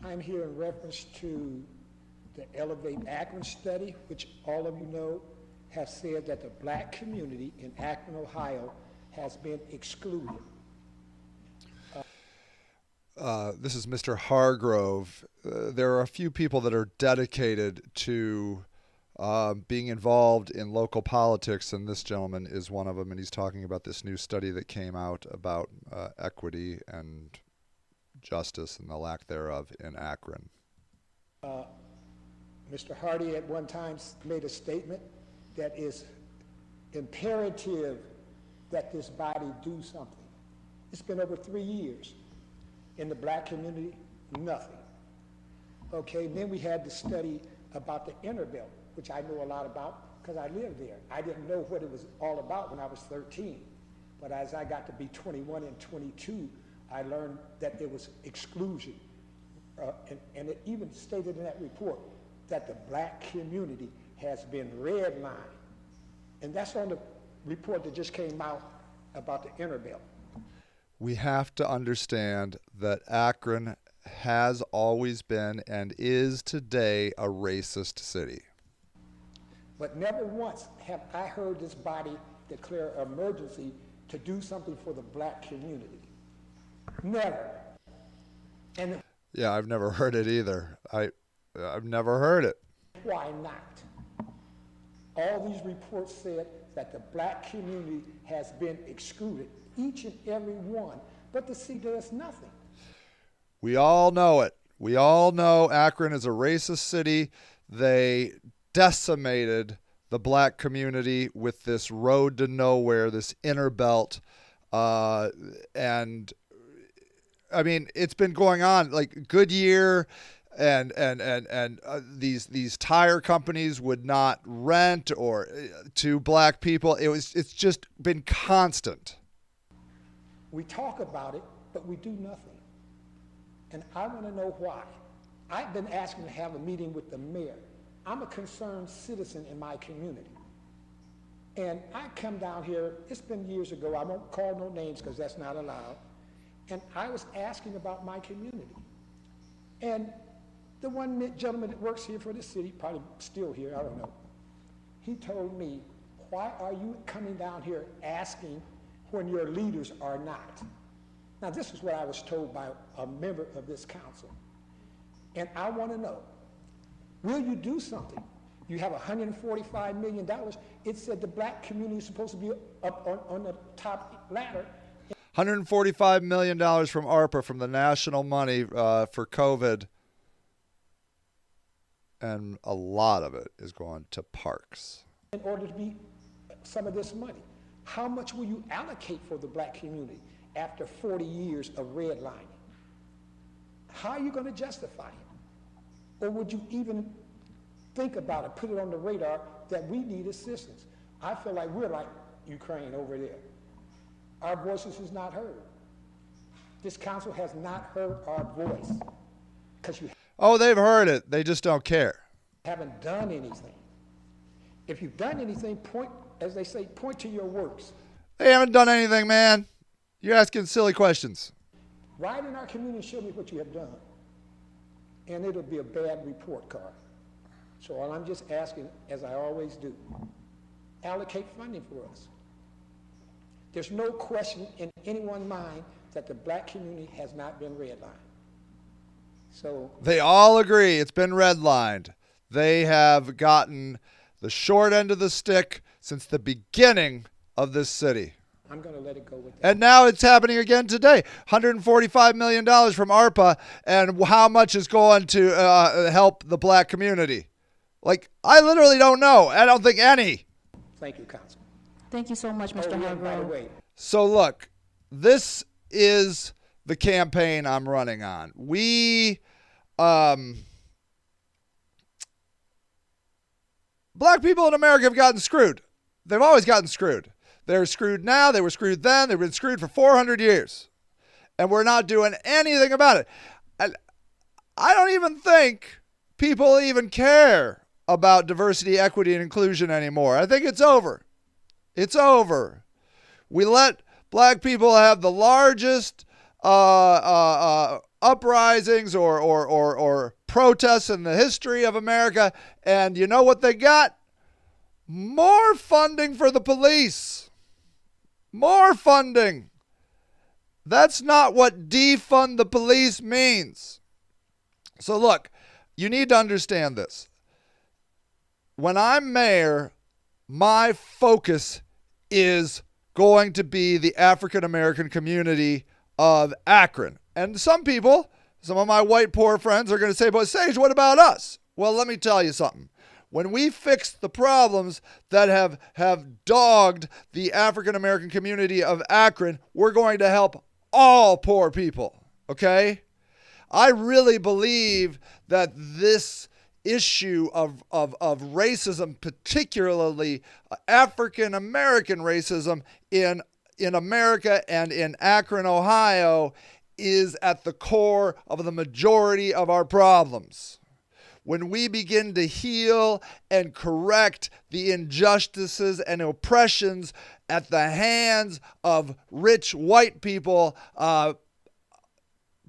I'm here in reference to the Elevate Akron study, which all of you know have said that the black community in Akron, Ohio has been excluded. This is Mr. Hargrove. There are a few people that are dedicated to being involved in local politics, and this gentleman is one of them, and he's talking about this new study that came out about equity and justice and the lack thereof in Akron. Mr. Hardy at one time made a statement that is imperative that this body do something. It's been over 3 years. In the black community, nothing. Okay, and then we had the study about the inner belt, which I know a lot about because I lived there. I didn't know what it was all about when I was 13. But as I got to be 21 and 22, I learned that there was exclusion. And it even stated in that report that the black community has been redlined. And that's on the report that just came out about the inner belt. We have to understand that Akron has always been and is today a racist city. But never once have I heard this body declare emergency to do something for the black community. Never. And yeah, I've never heard it either. I've never heard it. Why not? All these reports said that the black community has been excluded, each and every one, but the city does nothing. We all know it. We all know Akron is a racist city. They decimated the black community with this road to nowhere, this inner belt. And I mean, it's been going on like Goodyear and these tire companies would not rent or to black people. It's just been constant. We talk about it, but we do nothing. And I want to know why. I've been asking to have a meeting with the mayor. I'm a concerned citizen in my community. And I come down here, it's been years ago, I won't call no names because that's not allowed. And I was asking about my community. And the one gentleman that works here for the city, probably still here, I don't know, he told me, why are you coming down here asking when your leaders are not? Now, this is what I was told by a member of this council. And I want to know, will you do something? You have $145 million. It said the black community is supposed to be up on the top ladder. $145 million from ARPA, from the national money for COVID. And a lot of it is going to parks. In order to be some of this money, how much will you allocate for the black community after 40 years of redlining? How are you going to justify it? Or would you even think about it, put it on the radar that we need assistance? I feel like we're like Ukraine over there. Our voices is not heard. This council has not heard our voice because you they've heard it. They just don't care. Haven't done anything. If you've done anything, point, as they say, point to your works. They haven't done anything, man. You're asking silly questions. Write in our community and show me what you have done. And it'll be a bad report card. So all I'm just asking, as I always do, allocate funding for us. There's no question in anyone's mind that the black community has not been redlined. So they all agree it's been redlined. They have gotten the short end of the stick since the beginning of this city. I'm going to let it go with that. And now it's happening again today. $145 million from ARPA, and how much is going to help the black community? Like, I literally don't know. I don't think any. Thank you, Council. Thank you so much, Mr. Hargrove. By the way, so look, this is the campaign I'm running on. We, black people in America have gotten screwed. They've always gotten screwed. They're screwed now. They were screwed then. They've been screwed for 400 years. And we're not doing anything about it. And I don't even think people even care about diversity, equity, and inclusion anymore. I think it's over. It's over. We let black people have the largest uprisings or protests in the history of America. And you know what they got? More funding for the police. More funding. That's not what defund the police means. So look, you need to understand this. When I'm mayor, my focus is going to be the African American community of Akron. And some people, some of my white poor friends are going to say, but Sage, what about us? Well, let me tell you something. When we fix the problems that have dogged the African American community of Akron, we're going to help all poor people, okay? I really believe that this issue of racism, particularly African American racism in America and in Akron, Ohio, is at the core of the majority of our problems. When we begin to heal and correct the injustices and oppressions at the hands of rich white people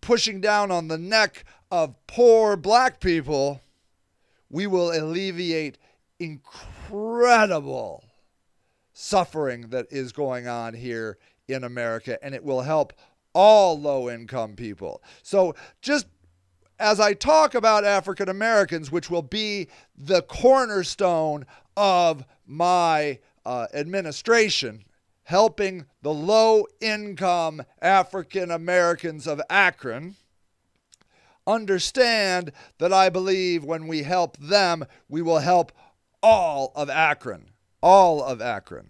pushing down on the neck of poor black people, we will alleviate incredible suffering that is going on here in America, and it will help all low-income people. So just as I talk about African Americans, which will be the cornerstone of my administration, helping the low-income African Americans of Akron, understand that I believe when we help them, we will help all of Akron. All of Akron.